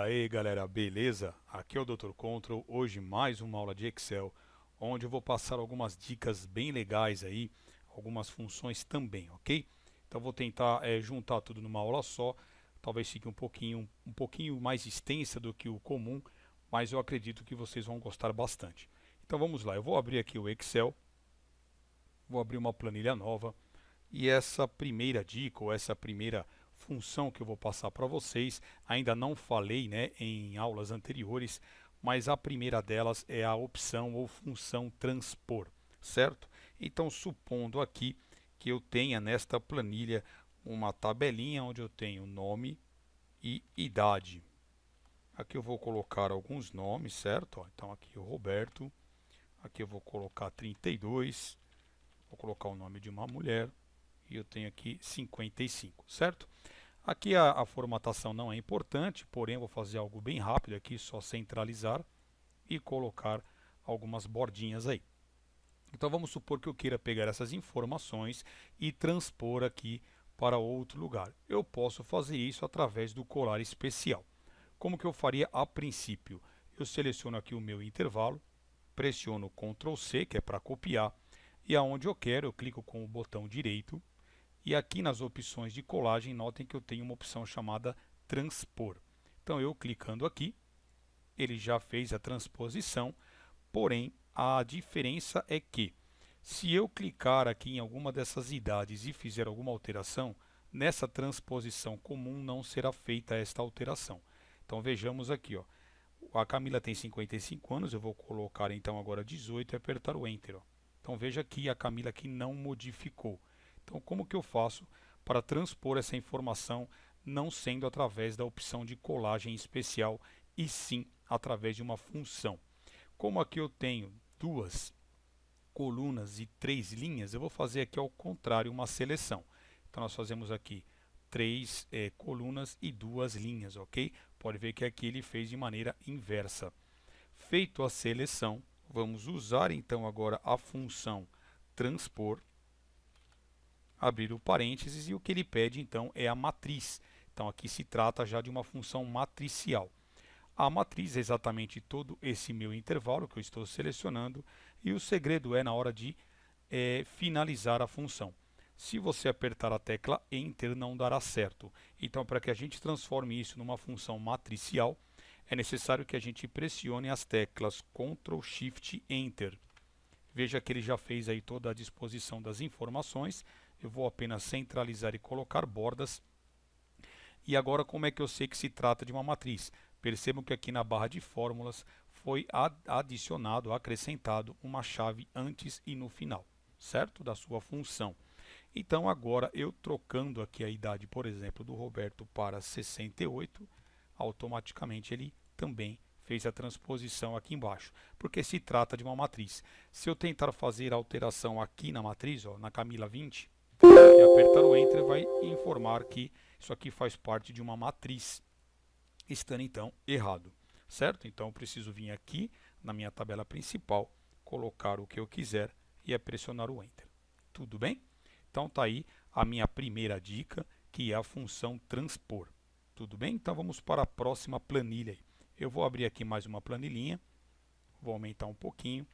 aí galera, beleza? Aqui é o Dr. Control, hoje mais uma aula de Excel, onde eu vou passar algumas dicas bem legais aí, algumas funções também, ok? Então vou tentar juntar tudo numa aula só, talvez fique um pouquinho mais extensa do que o comum, mas eu acredito que vocês vão gostar bastante. Então vamos lá, eu vou abrir aqui o Excel, vou abrir uma planilha nova, e essa primeira dica, ou essa primeira função que eu vou passar para vocês, ainda não falei, né, em aulas anteriores, mas a primeira delas é a opção ou função transpor, certo? Então, supondo aqui que eu tenha nesta planilha uma tabelinha onde eu tenho nome e idade. Aqui eu vou colocar alguns nomes, certo? Ó, então aqui o Roberto, aqui eu vou colocar 32, vou colocar o nome de uma mulher, e eu tenho aqui 55, certo? Aqui a formatação não é importante, porém eu vou fazer algo bem rápido aqui, só centralizar e colocar algumas bordinhas aí. Então vamos supor que eu queira pegar essas informações e transpor aqui para outro lugar. Eu posso fazer isso através do colar especial. Como que eu faria a princípio? Eu seleciono aqui o meu intervalo, pressiono Ctrl C, que é para copiar, e aonde eu quero, eu clico com o botão direito. E aqui nas opções de colagem, notem que eu tenho uma opção chamada transpor. Então eu clicando aqui, ele já fez a transposição, porém a diferença é que se eu clicar aqui em alguma dessas idades e fizer alguma alteração, nessa transposição comum não será feita esta alteração. Então vejamos aqui, ó. A Camila tem 55 anos, eu vou colocar então agora 18 e apertar o Enter. Ó. Então veja que a Camila aqui não modificou. Então, como que eu faço para transpor essa informação não sendo através da opção de colagem especial e sim através de uma função? Como aqui eu tenho duas colunas e três linhas, eu vou fazer aqui ao contrário uma seleção. Então, nós fazemos aqui três colunas e duas linhas, ok? Pode ver que aqui ele fez de maneira inversa. Feito a seleção, vamos usar então agora a função transpor, abrir o parênteses, e o que ele pede então é a matriz. Então aqui se trata já de uma função matricial. A matriz é exatamente todo esse meu intervalo que eu estou selecionando, e o segredo é na hora de finalizar a função. Se você apertar a tecla Enter, não dará certo. Então, para que a gente transforme isso numa função matricial, é necessário que a gente pressione as teclas Ctrl, Shift, Enter. Veja que ele já fez aí toda a disposição das informações. Eu vou apenas centralizar e colocar bordas. E agora, como é que eu sei que se trata de uma matriz? Percebam que aqui na barra de fórmulas foi adicionado, acrescentado uma chave antes e no final, certo? Da sua função. Então agora eu trocando aqui a idade, por exemplo, do Roberto para 68, automaticamente ele também fez a transposição aqui embaixo, porque se trata de uma matriz. Se eu tentar fazer a alteração aqui na matriz, ó, na Camila 20, e apertar o Enter, vai informar que isso aqui faz parte de uma matriz, estando então errado, certo? Então eu preciso vir aqui na minha tabela principal, colocar o que eu quiser e é pressionar o Enter. Tudo bem? Então está aí a minha primeira dica, que é a função transpor. Tudo bem? Então vamos para a próxima planilha. Eu vou abrir aqui mais uma planilhinha, vou aumentar um pouquinho.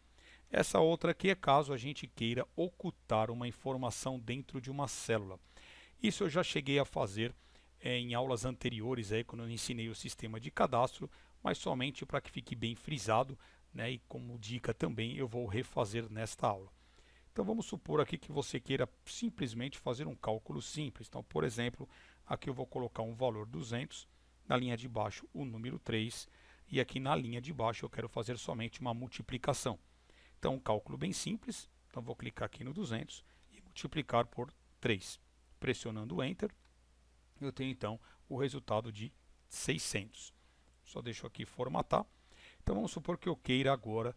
Essa outra aqui é caso a gente queira ocultar uma informação dentro de uma célula. Isso eu já cheguei a fazer em aulas anteriores, aí, quando eu ensinei o sistema de cadastro, mas somente para que fique bem frisado, né, e como dica também eu vou refazer nesta aula. Então vamos supor aqui que você queira simplesmente fazer um cálculo simples. Então, por exemplo, aqui eu vou colocar um valor 200, na linha de baixo o número 3, e aqui na linha de baixo eu quero fazer somente uma multiplicação. Então, um cálculo bem simples. Então, vou clicar aqui no 200 e multiplicar por 3. Pressionando o Enter, eu tenho então o resultado de 600. Só deixo aqui formatar. Então, vamos supor que eu queira agora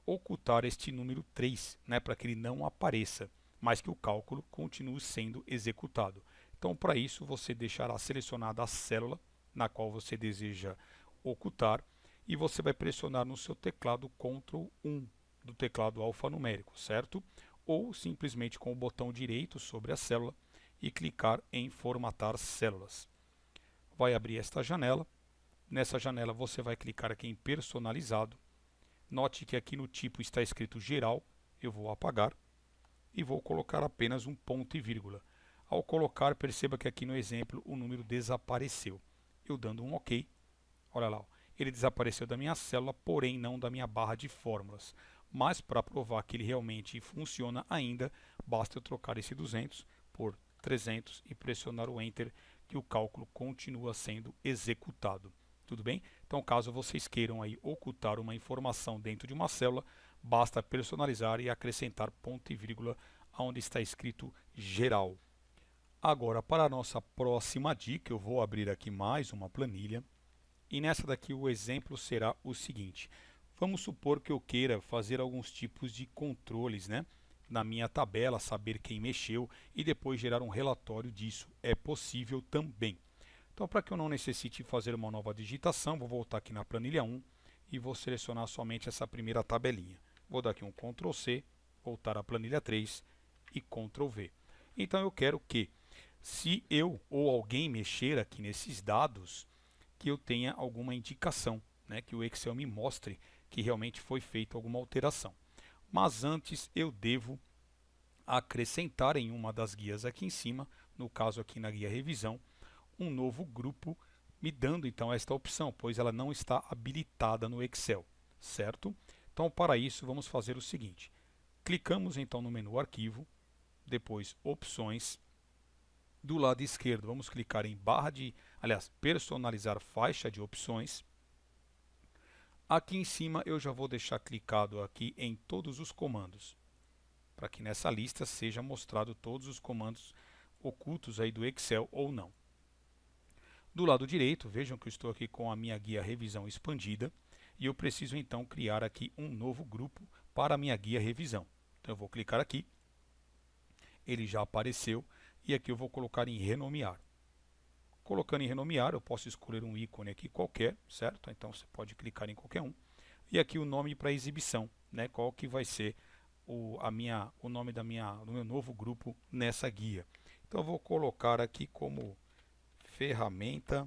ocultar este número 3, né, para que ele não apareça, mas que o cálculo continue sendo executado. Então, para isso, você deixará selecionada a célula na qual você deseja ocultar, e você vai pressionar no seu teclado Ctrl 1 do teclado alfanumérico, certo? Ou simplesmente com o botão direito sobre a célula e clicar em formatar células. Vai abrir esta janela Nessa janela você vai clicar aqui em personalizado. Note que aqui no tipo está escrito geral, eu vou apagar e vou colocar apenas um ponto e vírgula. Ao colocar, perceba que aqui no exemplo o número desapareceu. Eu dando um OK, olha lá, ó, ele desapareceu da minha célula, porém não da minha barra de fórmulas. Mas para provar que ele realmente funciona ainda, basta eu trocar esse 200 por 300 e pressionar o Enter, que o cálculo continua sendo executado. Tudo bem? Então, caso vocês queiram aí ocultar uma informação dentro de uma célula, basta personalizar e acrescentar ponto e vírgula onde está escrito geral. Agora, para a nossa próxima dica, eu vou abrir aqui mais uma planilha. E nessa daqui o exemplo será o seguinte. Vamos supor que eu queira fazer alguns tipos de controles, né? Na minha tabela, saber quem mexeu e depois gerar um relatório disso. É possível também. Então, para que eu não necessite fazer uma nova digitação, vou voltar aqui na planilha 1 e vou selecionar somente essa primeira tabelinha. Vou dar aqui um Ctrl C, voltar à planilha 3 e Ctrl V. Então, eu quero que, se eu ou alguém mexer aqui nesses dados, que eu tenha alguma indicação, né, que o Excel me mostre que realmente foi feita alguma alteração. Mas antes eu devo acrescentar em uma das guias aqui em cima, no caso aqui na guia revisão, um novo grupo, me dando então esta opção, pois ela não está habilitada no Excel, certo? Então, para isso, vamos fazer o seguinte. Clicamos então no menu Arquivo, depois Opções. Do lado esquerdo, vamos clicar em personalizar faixa de opções. Aqui em cima, eu já vou deixar clicado aqui em todos os comandos, para que nessa lista seja mostrado todos os comandos ocultos aí do Excel ou não. Do lado direito, vejam que eu estou aqui com a minha guia revisão expandida e eu preciso então criar aqui um novo grupo para a minha guia revisão. Então eu vou clicar aqui, ele já apareceu e aqui eu vou colocar em renomear. Colocando em renomear, eu posso escolher um ícone aqui qualquer, certo? Então você pode clicar em qualquer um. E aqui o nome para exibição, né? Qual que vai ser o nome do meu novo grupo nessa guia. Então eu vou colocar aqui como ferramenta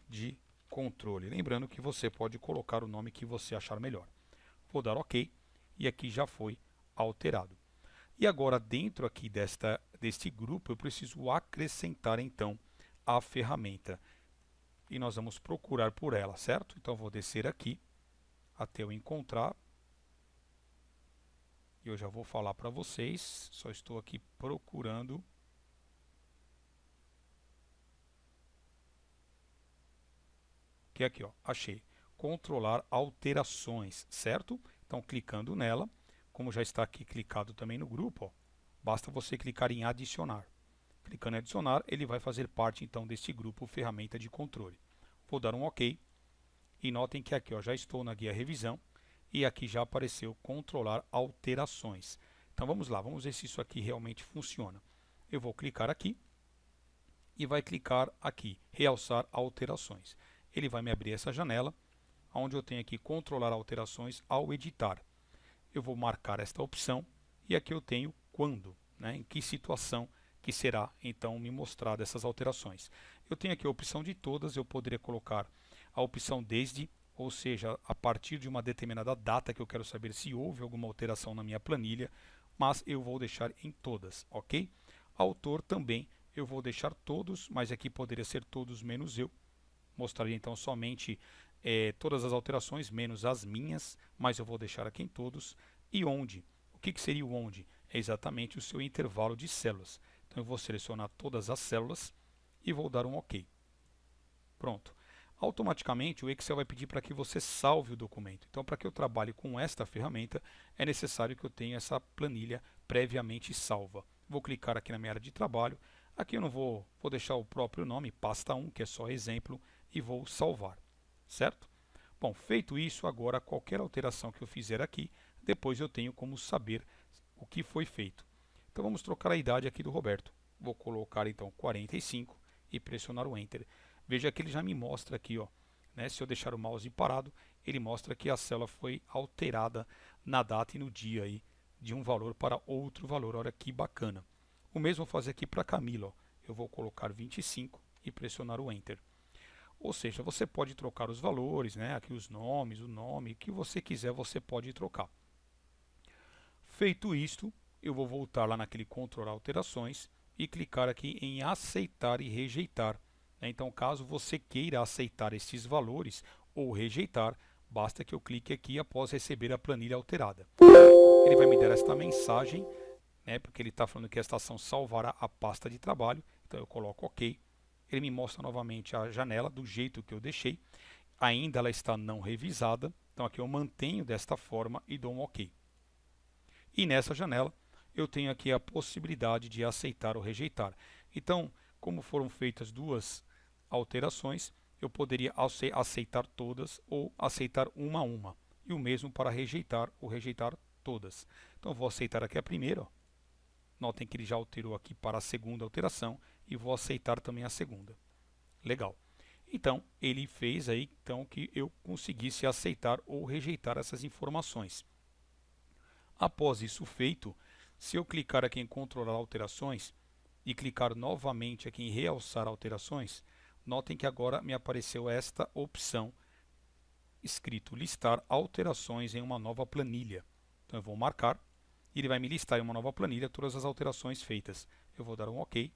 de controle. Lembrando que você pode colocar o nome que você achar melhor. Vou dar OK e aqui já foi alterado. E agora dentro aqui deste grupo eu preciso acrescentar então a ferramenta. E nós vamos procurar por ela, certo? Então vou descer aqui até eu encontrar. E eu já vou falar para vocês, só estou aqui procurando. Que é aqui, ó, achei. Controlar alterações, certo? Então, clicando nela, como já está aqui clicado também no grupo, ó, basta você clicar em adicionar. Clicando em adicionar, ele vai fazer parte então deste grupo ferramenta de controle. Vou dar um OK. E notem que aqui, ó, já estou na guia revisão e aqui já apareceu controlar alterações. Então vamos lá, vamos ver se isso aqui realmente funciona. Eu vou clicar aqui e vai clicar aqui, realçar alterações. Ele vai me abrir essa janela, onde eu tenho aqui controlar alterações ao editar. Eu vou marcar esta opção e aqui eu tenho quando, né, em que situação que será então me mostrada essas alterações. Eu tenho aqui a opção de todas, eu poderia colocar a opção desde, ou seja, a partir de uma determinada data que eu quero saber se houve alguma alteração na minha planilha, mas eu vou deixar em todas, ok? Autor também eu vou deixar todos, mas aqui poderia ser todos menos eu. Mostraria então somente todas as alterações, menos as minhas, mas eu vou deixar aqui em todos. E onde? O que seria o onde? É exatamente o seu intervalo de células. Então eu vou selecionar todas as células e vou dar um OK. Pronto. Automaticamente o Excel vai pedir para que você salve o documento. Então, para que eu trabalhe com esta ferramenta, é necessário que eu tenha essa planilha previamente salva. Vou clicar aqui na minha área de trabalho. Aqui eu não vou deixar o próprio nome, pasta 1, que é só exemplo, e vou salvar, certo? Bom, feito isso, agora qualquer alteração que eu fizer aqui, depois eu tenho como saber o que foi feito. Então vamos trocar a idade aqui do Roberto. Vou colocar então 45 e pressionar o Enter. Veja que ele já me mostra aqui, ó, né? Se eu deixar o mouse parado, ele mostra que a célula foi alterada na data e no dia aí, de um valor para outro valor. Olha que bacana. O mesmo vou fazer aqui para Camila. Ó. Eu vou colocar 25 e pressionar o Enter. Ou seja, você pode trocar os valores, né? Aqui os nomes, o nome, o que você quiser você pode trocar. Feito isto, eu vou voltar lá naquele controlar alterações e clicar aqui em aceitar e rejeitar. Então, caso você queira aceitar estes valores ou rejeitar, basta que eu clique aqui após receber a planilha alterada. Ele vai me dar esta mensagem, né, porque ele está falando que esta ação salvará a pasta de trabalho. Então eu coloco OK. Ele me mostra novamente a janela do jeito que eu deixei. Ainda ela está não revisada. Então aqui eu mantenho desta forma e dou um OK. E nessa janela eu tenho aqui a possibilidade de aceitar ou rejeitar. Então, como foram feitas duas alterações, eu poderia aceitar todas ou aceitar uma a uma. E o mesmo para rejeitar ou rejeitar todas. Então, vou aceitar aqui a primeira. Ó. Notem que ele já alterou aqui para a segunda alteração e vou aceitar também a segunda. Legal. Então, ele fez aí então, que eu conseguisse aceitar ou rejeitar essas informações. Após isso feito, se eu clicar aqui em controlar alterações e clicar novamente aqui em realçar alterações, notem que agora me apareceu esta opção escrito listar alterações em uma nova planilha. Então eu vou marcar e ele vai me listar em uma nova planilha todas as alterações feitas. Eu vou dar um OK.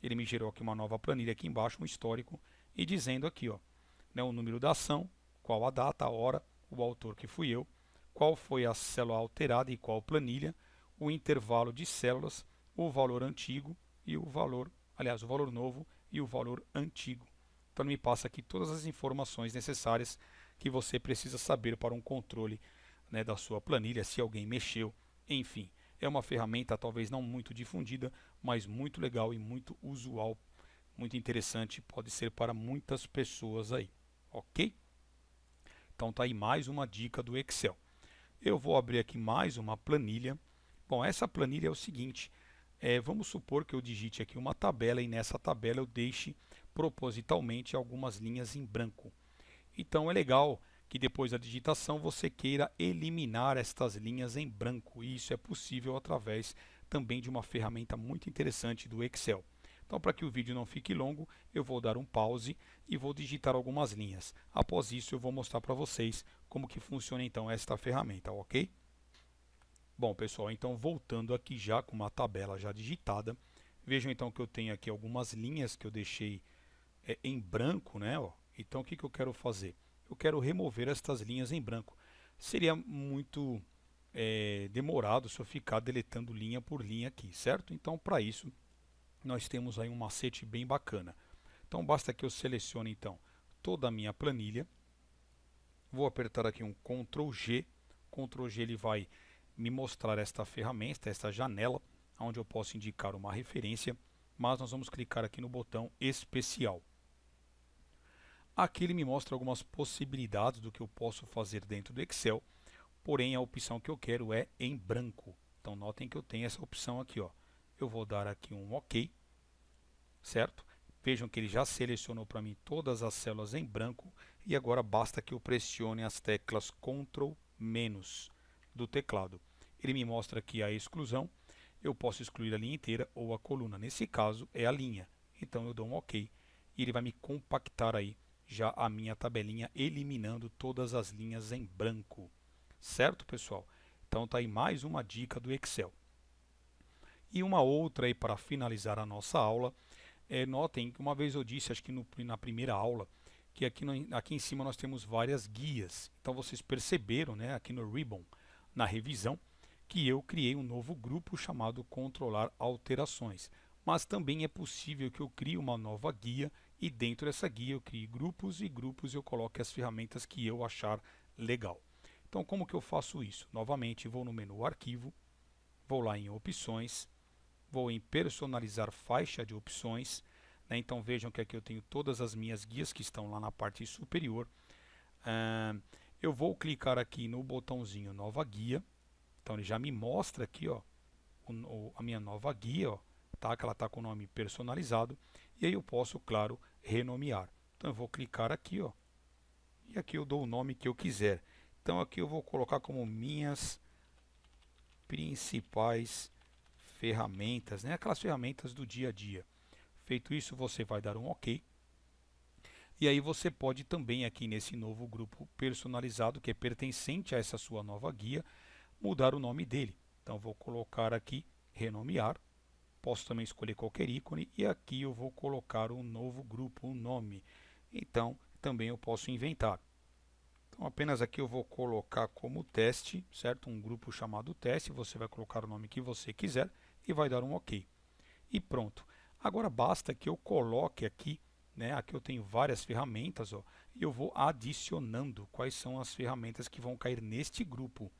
Ele me gerou aqui uma nova planilha aqui embaixo, um histórico, e dizendo aqui, ó, né, o número da ação, qual a data, a hora, o autor que fui eu, qual foi a célula alterada e qual planilha, o intervalo de células, o valor antigo e o valor, aliás, o valor novo e o valor antigo. Então me passa aqui todas as informações necessárias que você precisa saber para um controle, né, da sua planilha, se alguém mexeu, enfim. É uma ferramenta talvez não muito difundida, mas muito legal e muito usual, muito interessante, pode ser para muitas pessoas aí, ok? Então tá aí mais uma dica do Excel. Eu vou abrir aqui mais uma planilha. Bom, essa planilha é o seguinte, vamos supor que eu digite aqui uma tabela e nessa tabela eu deixe propositalmente algumas linhas em branco. Então é legal que depois da digitação você queira eliminar estas linhas em branco, e isso é possível através também de uma ferramenta muito interessante do Excel. Então, para que o vídeo não fique longo, eu vou dar um pause e vou digitar algumas linhas. Após isso, eu vou mostrar para vocês como que funciona então esta ferramenta, ok? Bom, pessoal, então voltando aqui já com uma tabela já digitada, vejam então que eu tenho aqui algumas linhas que eu deixei em branco, né? Ó. Então, o que eu quero fazer? Eu quero remover estas linhas em branco. Seria muito demorado se eu ficar deletando linha por linha aqui, certo? Então, para isso, nós temos aí um macete bem bacana. Então, basta que eu selecione então toda a minha planilha. Vou apertar aqui um Ctrl G. Ctrl G ele vai me mostrar esta ferramenta, esta janela, onde eu posso indicar uma referência, mas nós vamos clicar aqui no botão especial. Aqui ele me mostra algumas possibilidades do que eu posso fazer dentro do Excel, porém a opção que eu quero é em branco. Então notem que eu tenho essa opção aqui, ó. Eu vou dar aqui um OK, certo? Vejam que ele já selecionou para mim todas as células em branco e agora basta que eu pressione as teclas Ctrl- do teclado. Ele me mostra aqui a exclusão, eu posso excluir a linha inteira ou a coluna, nesse caso é a linha. Então eu dou um OK e ele vai me compactar aí já a minha tabelinha, eliminando todas as linhas em branco. Certo, pessoal? Então tá aí mais uma dica do Excel. E uma outra aí para finalizar a nossa aula, notem que uma vez eu disse, acho que na primeira aula, que aqui em cima nós temos várias guias. Então vocês perceberam, né, aqui no Ribbon, na revisão, que eu criei um novo grupo chamado Controlar Alterações. Mas também é possível que eu crie uma nova guia e dentro dessa guia eu crie grupos e grupos eu coloque as ferramentas que eu achar legal. Então como que eu faço isso? Novamente vou no menu Arquivo, vou lá em Opções, vou em Personalizar Faixa de Opções, né? Então vejam que aqui eu tenho todas as minhas guias que estão lá na parte superior. Eu vou clicar aqui no botãozinho Nova Guia, então ele já me mostra aqui, ó, a minha nova guia, ó, tá? Que ela está com o nome personalizado, e aí eu posso, claro, renomear. Então eu vou clicar aqui, ó, e aqui eu dou o nome que eu quiser. Então aqui eu vou colocar como minhas principais ferramentas, né? Aquelas ferramentas do dia a dia. Feito isso, você vai dar um OK. E aí você pode também aqui nesse novo grupo personalizado, que é pertencente a essa sua nova guia, mudar o nome dele. Então vou colocar aqui renomear, posso também escolher qualquer ícone e aqui eu vou colocar um novo grupo, um nome. Então também eu posso inventar. Então apenas aqui eu vou colocar como teste, certo? Um grupo chamado teste, você vai colocar o nome que você quiser e vai dar um OK. E pronto. Agora basta que eu coloque aqui, né? Aqui eu tenho várias ferramentas, ó, e eu vou adicionando quais são as ferramentas que vão cair neste grupo.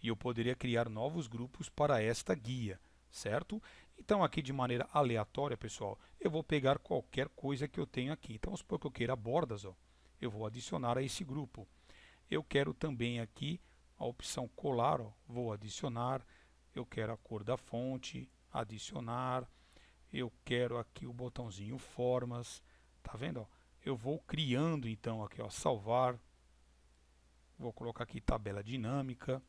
E eu poderia criar novos grupos para esta guia, certo? Então aqui de maneira aleatória, pessoal, eu vou pegar qualquer coisa que eu tenho aqui. Então vamos supor que eu queira bordas, ó, eu vou adicionar a esse grupo. Eu quero também aqui a opção colar, ó, vou adicionar. Eu quero a cor da fonte, adicionar. Eu quero aqui o botãozinho formas, tá vendo? Ó? Eu vou criando então aqui, ó, salvar. Vou colocar aqui tabela dinâmica,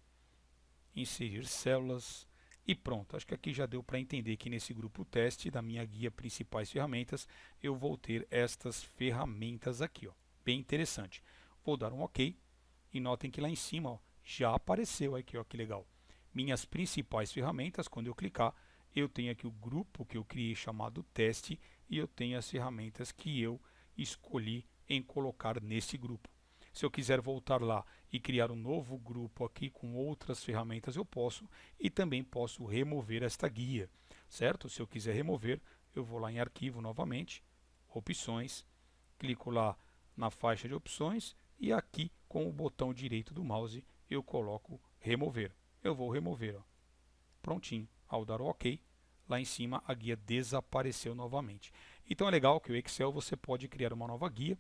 inserir células e pronto. Acho que aqui já deu para entender que nesse grupo teste da minha guia principais ferramentas eu vou ter estas ferramentas aqui, ó. Bem interessante. Vou dar um OK e notem que lá em cima, ó, já apareceu aqui, ó, que legal. Minhas principais ferramentas, quando eu clicar, eu tenho aqui o grupo que eu criei chamado teste e eu tenho as ferramentas que eu escolhi em colocar nesse grupo. Se eu quiser voltar lá e criar um novo grupo aqui com outras ferramentas, eu posso, e também posso remover esta guia, certo? Se eu quiser remover, eu vou lá em arquivo novamente, opções, clico lá na faixa de opções e aqui com o botão direito do mouse eu coloco remover. Eu vou remover, ó. Prontinho. Ao dar o OK, lá em cima a guia desapareceu novamente. Então é legal que o Excel você pode criar uma nova guia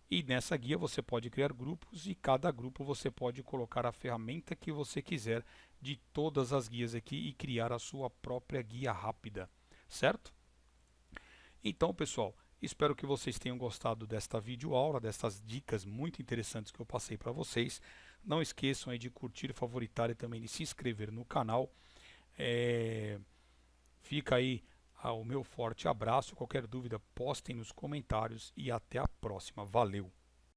e nessa guia você pode criar grupos e cada grupo você pode colocar a ferramenta que você quiser de todas as guias aqui e criar a sua própria guia rápida, certo? Então, pessoal, espero que vocês tenham gostado desta videoaula, dessas dicas muito interessantes que eu passei para vocês. Não esqueçam aí de curtir, favoritar e também de se inscrever no canal. Fica aí o meu forte abraço. Qualquer dúvida, postem nos comentários e até a próxima. Valeu!